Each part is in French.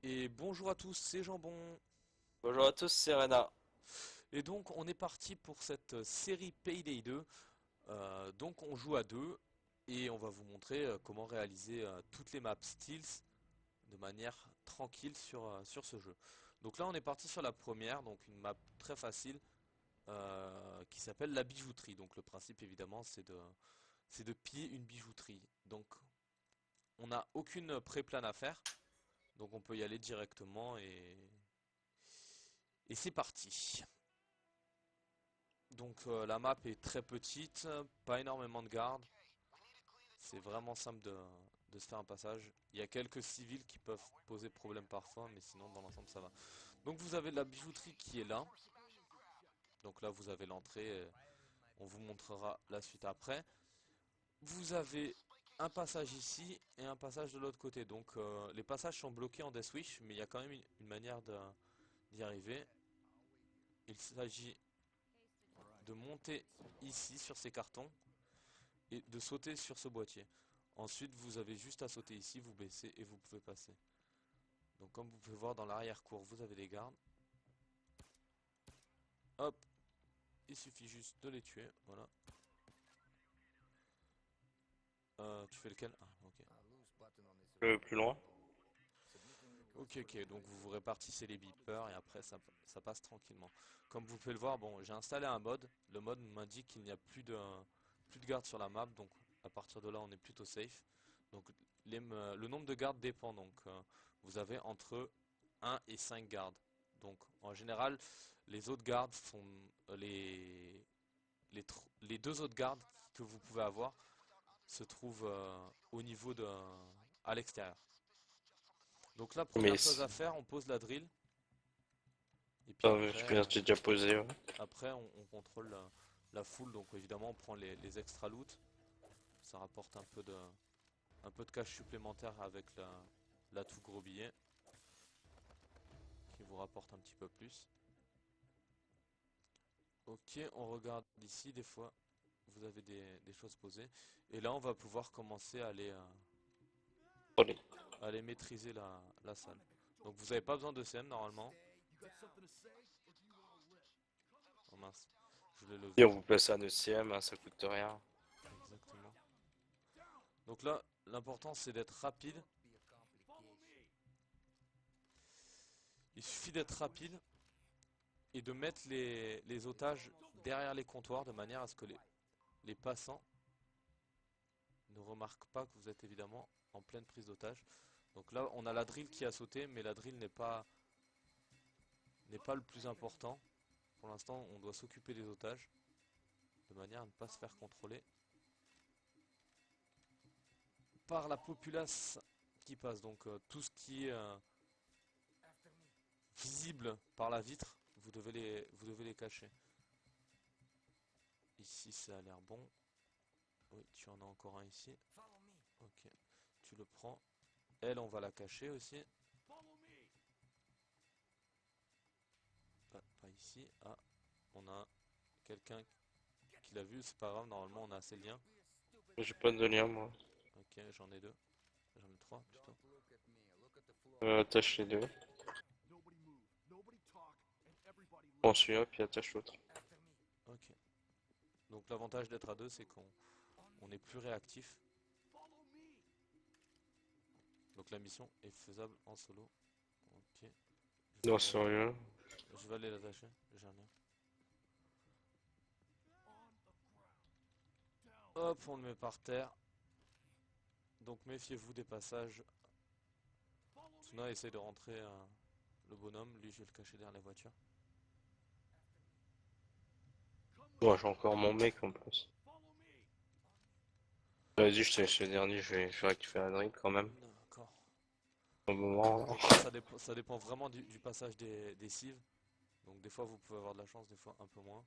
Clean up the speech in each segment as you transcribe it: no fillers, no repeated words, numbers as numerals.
Et bonjour à tous, c'est Jambon. Bonjour à tous, c'est Rena. Et donc on est parti pour cette série Payday 2. Donc on joue à deux et on va vous montrer comment réaliser toutes les maps Steels de manière tranquille sur ce jeu. Donc là on est parti sur la première, donc une map très facile qui s'appelle la bijouterie. Donc le principe évidemment c'est de piller une bijouterie. Donc on n'a aucune pré-plane à faire, donc on peut y aller directement et c'est parti. Donc la map est très petite, pas énormément de gardes. C'est vraiment simple de se faire un passage. Il y a quelques civils qui peuvent poser problème parfois, mais sinon dans l'ensemble ça va. Donc vous avez la bijouterie qui est là. Donc là vous avez l'entrée, on vous montrera la suite après. Vous avez un passage ici et un passage de l'autre côté. Donc les passages sont bloqués en Death Wish, mais il y a quand même une manière d'y arriver. Il s'agit de monter ici sur ces cartons et de sauter sur ce boîtier. Ensuite, vous avez juste à sauter ici, vous baissez et vous pouvez passer. Donc comme vous pouvez voir dans l'arrière-cour, vous avez des gardes. Hop, il suffit juste de les tuer, voilà. Tu fais lequel? Ah, ok. Le plus loin. Ok, ok, donc vous vous répartissez les beepers et après ça passe tranquillement. Comme vous pouvez le voir, bon, j'ai installé un mode. Le mode m'indique qu'il n'y a plus de gardes sur la map, donc à partir de là on est plutôt safe. Donc le nombre de gardes dépend, donc vous avez entre 1 et 5 gardes. Donc en général, les autres gardes sont les deux autres gardes que vous pouvez avoir se trouvent au niveau à l'extérieur. Donc la Mais première chose à faire, on pose la drill. Et puis je veux dire, j'ai déjà posé. Ouais. après on contrôle la foule. Donc évidemment on prend les extra loot. Ça rapporte un peu de cash supplémentaire avec l'atout gros billet. Qui vous rapporte un petit peu plus. Ok, on regarde ici des fois. Vous avez des choses posées. Et là on va pouvoir commencer Allez. à aller maîtriser la salle. Donc vous n'avez pas besoin de CM normalement. Oh mince, je l'ai Et levé. on vous place à 9ème, hein, ça coûte rien. Exactement. Donc là, l'important c'est d'être rapide. Il suffit d'être rapide et de mettre les otages derrière les comptoirs de manière à ce que les passants ne remarquent pas que vous êtes évidemment en pleine prise d'otage. Donc là, on a la drill qui a sauté, mais la drill n'est pas le plus important. Pour l'instant, on doit s'occuper des otages de manière à ne pas se faire contrôler par la populace qui passe. Donc tout ce qui est visible par la vitre, vous devez les cacher. Ici, ça a l'air bon. Oui, tu en as encore un ici. Ok, tu le prends. Elle, on va la cacher aussi. Pas ici. Ah, on a quelqu'un qui l'a vu. C'est pas grave, normalement, on a assez de liens. J'ai pas de lien, moi. Ok, j'en ai deux. J'en ai trois plutôt. Attache les deux. Prends celui-là, puis attache l'autre. Ok. Donc l'avantage d'être à deux, c'est qu'on est plus réactif. Donc la mission est faisable en solo. Ok. Je vais Non, aller, sérieux. je vais aller l'attacher. J'ai un lien. Hop, on le met par terre. Donc méfiez-vous des passages. Tsuna essaie de rentrer le bonhomme. Lui, je vais le cacher derrière la voiture. Moi, j'ai encore mon mec en plus. Vas-y, je te laisse le dernier, je vais récupérer la drill quand même. D'accord. Au moment, là. Donc là, ça dépend vraiment du passage des cives. Donc des fois, vous pouvez avoir de la chance, des fois un peu moins.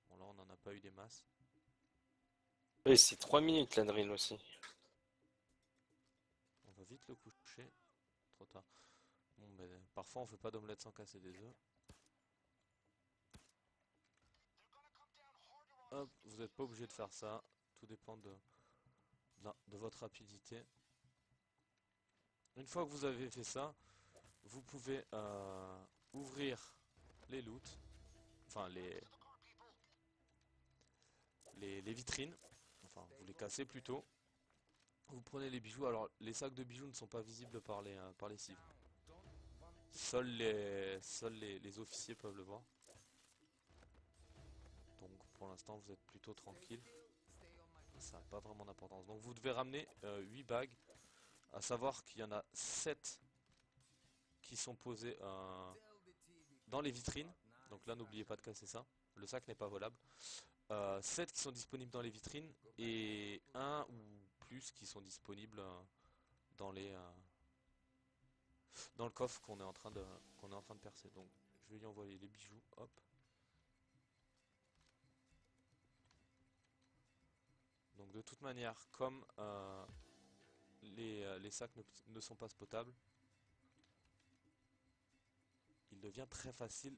Bon, là, on n'en a pas eu des masses. Et c'est 3 minutes la drill aussi. On va vite le coucher. Trop tard. Bon, ben, parfois, on fait pas d'omelette sans casser des œufs. Hop, vous n'êtes pas obligé de faire ça. Tout dépend de votre rapidité. Une fois que vous avez fait ça, vous pouvez ouvrir les loots, enfin les vitrines, enfin vous les cassez plutôt. Vous prenez les bijoux, alors les sacs de bijoux ne sont pas visibles par les civils. Seuls les officiers peuvent le voir. Donc pour l'instant vous êtes plutôt tranquille. Ça n'a pas vraiment d'importance. Donc vous devez ramener 8 bagues. À savoir qu'il y en a 7 qui sont posées dans les vitrines. Donc là n'oubliez pas de casser ça. Le sac n'est pas volable. 7 qui sont disponibles dans les vitrines. Et un ou plus qui sont disponibles dans dans le coffre qu'on est en train de percer. Donc je vais lui envoyer les bijoux. Hop. Donc de toute manière, comme les sacs ne sont pas spotables, il devient très facile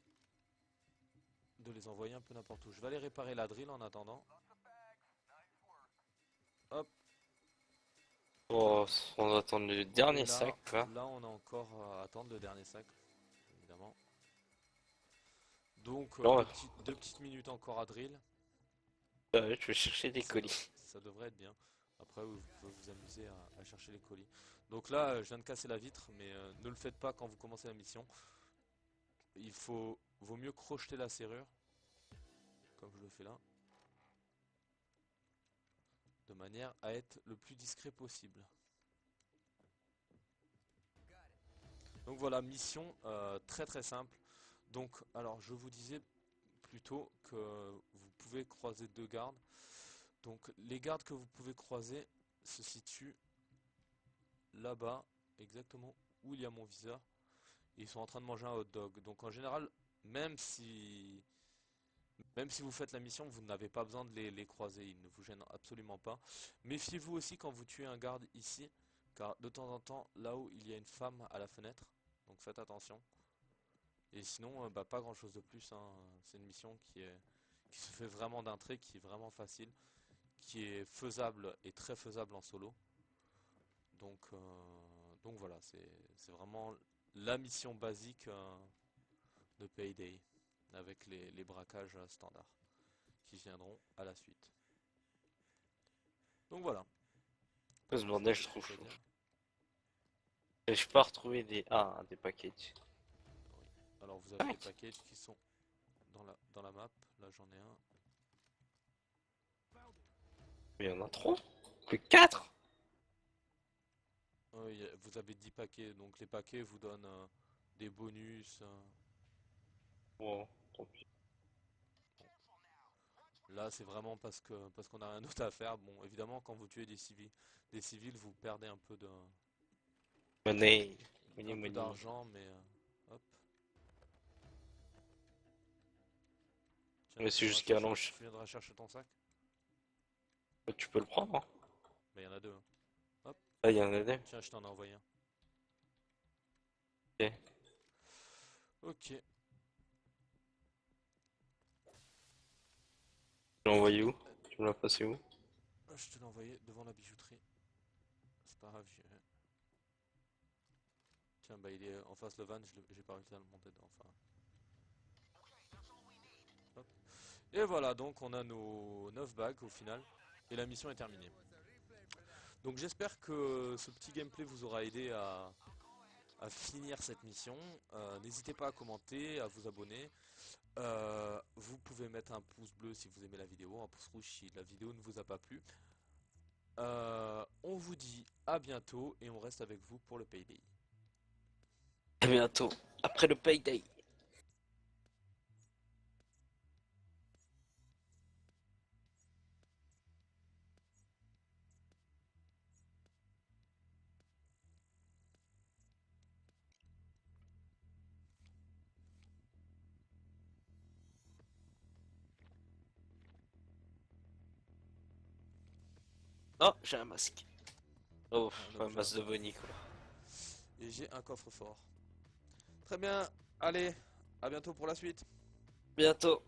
de les envoyer un peu n'importe où. Je vais aller réparer la drill en attendant. Hop. Oh, on va attendre le Et dernier là, sac, quoi. là on a encore à attendre le dernier sac, évidemment. Donc Non, deux petites minutes encore à drill. je vais chercher des Ça, dev- colis. ça devrait être bien. Après, vous pouvez vous amuser à chercher les colis. Donc là, je viens de casser la vitre, mais ne le faites pas quand vous commencez la mission. Vaut mieux crocheter la serrure, comme je le fais là, de manière à être le plus discret possible. Donc voilà, mission très très simple. Donc, alors je vous disais plutôt que vous pouvez croiser deux gardes. Donc les gardes que vous pouvez croiser se situent là-bas, exactement où il y a mon viseur. Et ils sont en train de manger un hot dog. Donc en général, même si même si vous faites la mission, vous n'avez pas besoin de les croiser, ils ne vous gênent absolument pas. Méfiez-vous aussi quand vous tuez un garde ici, car de temps en temps, là-haut, il y a une femme à la fenêtre, donc faites attention. Et sinon, bah, pas grand-chose de plus, hein. C'est une mission qui se fait vraiment d'un trait, qui est vraiment facile, qui est faisable et très faisable en solo. Donc, donc voilà, c'est vraiment la mission basique de Payday, avec les braquages standards qui viendront à la suite. Donc voilà, Ce je bordel, je sais plus trouve quoi chaud. dire. Et je peux pas retrouver des... Ah, des packages. Oui. Alors vous avez des Tac. packages qui sont dans la map. Là j'en ai un. Mais il y en a trop. Que 4. Vous avez 10 paquets, donc les paquets vous donnent des bonus. Bon, tant pis. Là c'est vraiment parce qu'on a rien d'autre à faire. Bon évidemment quand vous tuez des civils vous perdez Money. Money, un peu money. d'argent, mais hop. Tiens, Mais c'est jusqu'à l'ange. tu viendras chercher ton sac. Tu peux le prendre, hein. Mais il y en a deux, hein. Hop, Là, il y en a deux. tiens je t'en ai envoyé un. Ok. Ok, Tu l'as envoyé où? Tu me l'as passé où? je te l'ai envoyé devant la bijouterie. C'est pas grave, tiens, bah il est en face le van, j'ai pas réussi à le monter dedans. Enfin, hop. Et voilà, donc on a nos 9 bagues au final. Et la mission est terminée. Donc j'espère que ce petit gameplay vous aura aidé à finir cette mission. N'hésitez pas à commenter, à vous abonner. Vous pouvez mettre un pouce bleu si vous aimez la vidéo, un pouce rouge si la vidéo ne vous a pas plu. On vous dit à bientôt et on reste avec vous pour le payday. À bientôt. Après le payday. Oh, j'ai un masque. Oh, Un un objet masque de infâme. Bonnie, quoi. Et j'ai un coffre fort. Très bien, allez, à bientôt pour la suite. Bientôt.